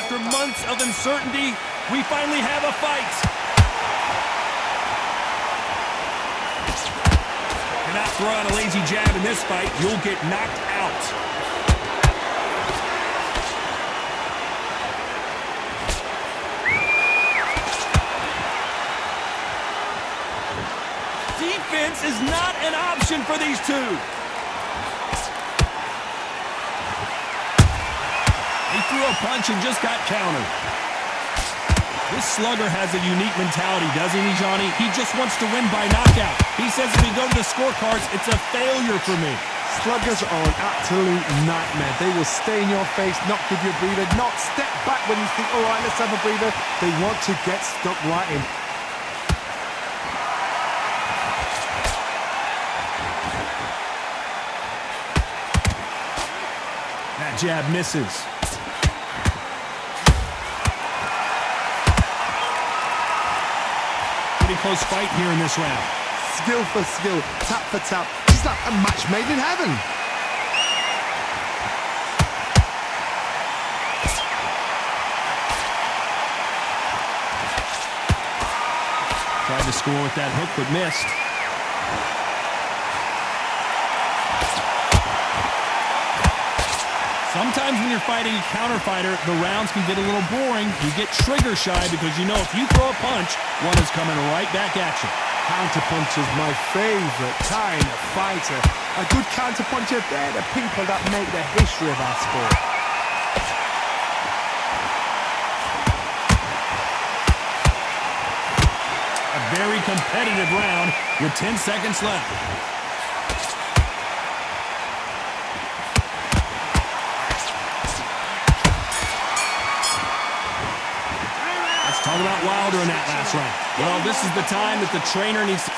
After months of uncertainty, we finally have a fight. Do not throw out a lazy jab in this fight. You'll get knocked out. Defense is not an option for these two. He threw a punch and just got countered. This slugger has a unique mentality, doesn't he, Johnny? He just wants to win by knockout. He says if he goes to the scorecards, it's a failure for me. Sluggers are an absolute nightmare. They will stay in your face, not give you a breather, not step back when you think, all right, let's have a breather. They want to get stuck right in. That jab misses. Pretty close fight here in this round. Skill for skill, tap for tap. It's like a match made in heaven. Tried to score with that hook, but missed. Sometimes when you're fighting a counter fighter, the rounds can get a little boring. You get trigger shy because you know if you throw a punch, one is coming right back at you. Counter punch is my favorite kind of fighter. A good counter puncher, they're the people that make the history of our sport. A very competitive round with 10 seconds left. Talk about Wilder in that last round. Well, this is the time that the trainer needs to...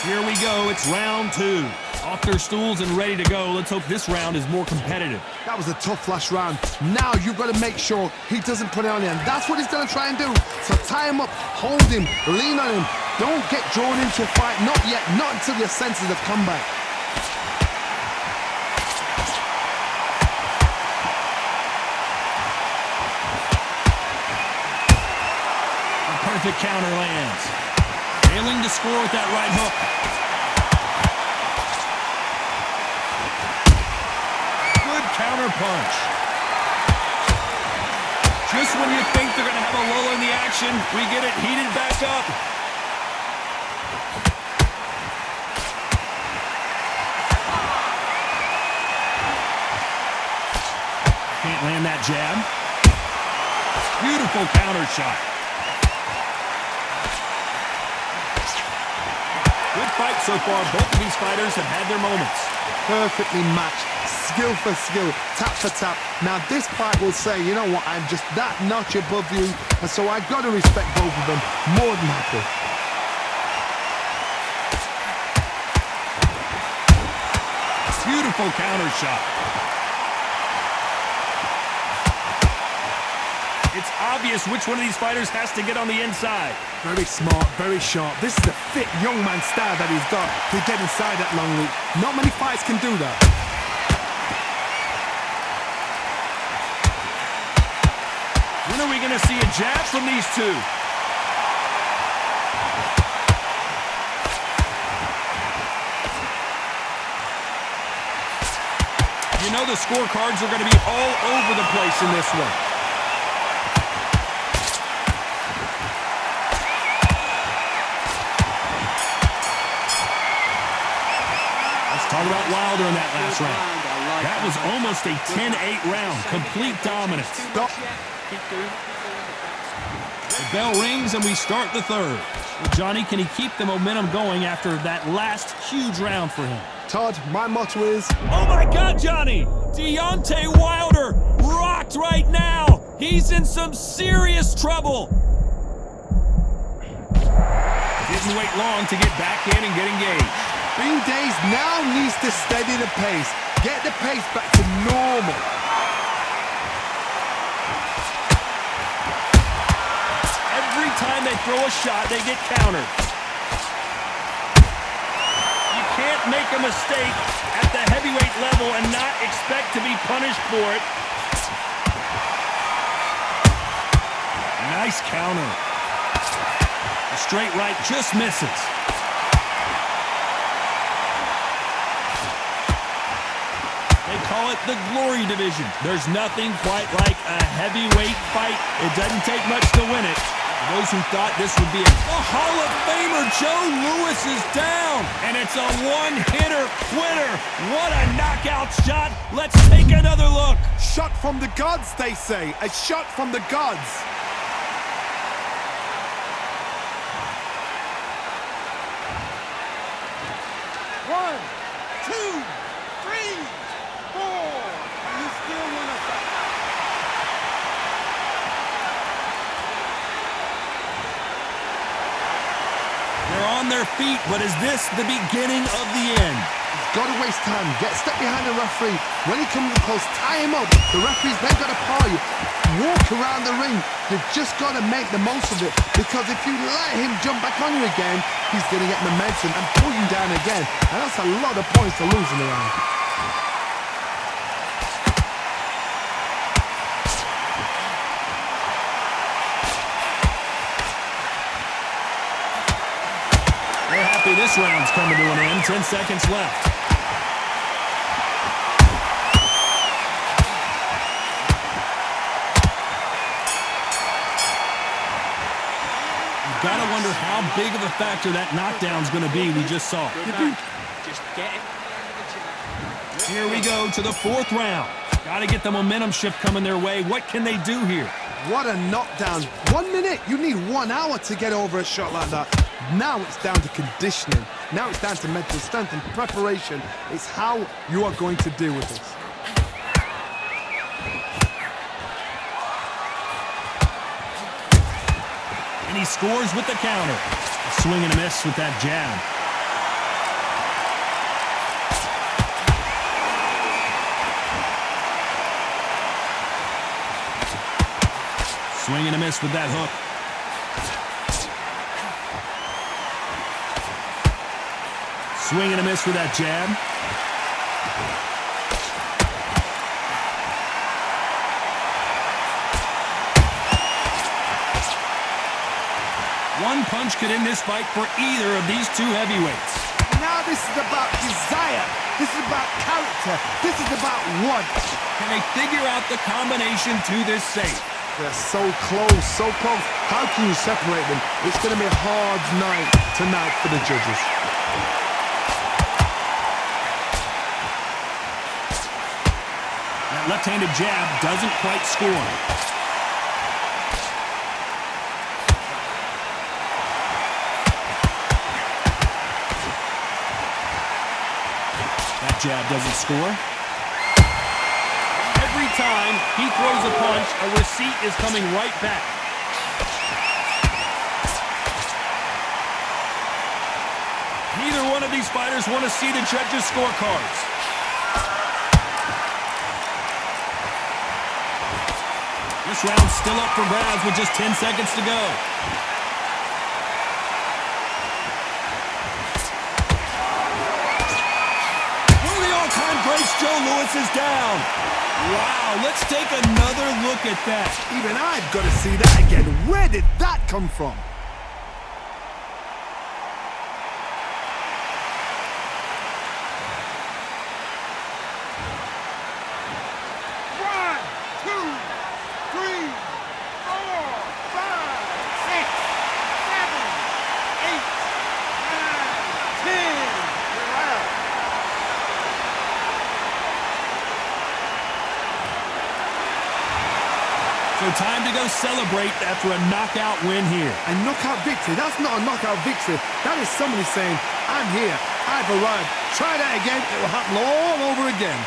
Here we go. It's round 2. Off their stools and ready to go. Let's hope this round is more competitive. That was a tough last round. Now you've got to make sure he doesn't put it on him. That's what he's going to try and do. So tie him up, hold him, lean on him. Don't get drawn into a fight. Not yet. Not until your senses have come back. Perfect counter lands. Failing to score with that right hook. Good counter punch. Just when you think they're going to have a lull in the action, we get it heated back up. Can't land that jab. Beautiful counter shot. Good fight so far. Both of these fighters have had their moments. Perfectly matched. Skill for skill. Tap for tap. Now this fight will say, you know what, I'm just that notch above you. And so I've got to respect both of them. More than happy. Beautiful counter shot. It's obvious which one of these fighters has to get on the inside. Very smart, very sharp. This is the fit young man style that he's got to get inside that long loop. Not many fights can do that. When are we going to see a jab from these two? You know the scorecards are going to be all over the place in this one. Talk about Wilder in that last round. That was almost a 10-8 round. Complete dominance. The bell rings and we start the third. Well, Johnny, can he keep the momentum going after that last huge round for him? Todd, my motto is... Oh my God, Johnny! Deontay Wilder rocked right now! He's in some serious trouble! Didn't wait long to get back in and get engaged. Bean Days now needs to steady the pace. Get the pace back to normal. Every time they throw a shot, they get countered. You can't make a mistake at the heavyweight level and not expect to be punished for it. Nice counter. The straight right just misses. They call it the glory division. There's nothing quite like a heavyweight fight. It doesn't take much to win it. For those who thought this would be a Hall of Famer, Joe Louis is down, and it's a one-hitter quitter. What a knockout shot. Let's take another look. Shot from the gods, they say. A shot from the gods. One, two, three, four. And you still want to fight. They're on their feet, but is this the beginning of the end? He's got to waste time. Get a step behind the referee. When he comes close, tie him up. The referee's then got to paw you. Walk around the ring. You've just got to make the most of it, because if you let him jump back on you again, he's going to get momentum and pull you down again. And that's a lot of points to lose in the round. They're happy this round's coming to an end. 10 seconds left. Gotta wonder how big of a factor that knockdown's gonna be we just saw. Just get it. Here we go to the fourth round. Gotta get the momentum shift coming their way. What can they do here? What a knockdown. 1 minute, you need 1 hour to get over a shot like that. Now it's down to conditioning. Now it's down to mental strength and preparation. It's how you are going to deal with this. And he scores with the counter. A swing and a miss with that jab. Swing and a miss with that hook. Swing and a miss with that jab. One punch could end this fight for either of these two heavyweights. Now this is about desire. This is about character. This is about want. Can they figure out the combination to this safe? They're so close, so close. How can you separate them? It's going to be a hard night tonight for the judges. That left-handed jab doesn't quite score. That jab doesn't score. Every time he throws a punch, a receipt is coming right back. Neither one of these fighters want to see the judges' scorecards. This round's still up for grabs with just 10 seconds to go. One of the all-time greats, Joe Louis, is down. Wow, let's take another look at that. Even I've got to see that again. Where did that come from? One, two, three, four, five, six, seven, eight, nine, 10. You're out. So time to go celebrate after a knockout win here. A knockout victory? That's not a knockout victory. That is somebody saying, I'm here, I've arrived. Try that again, it will happen all over again.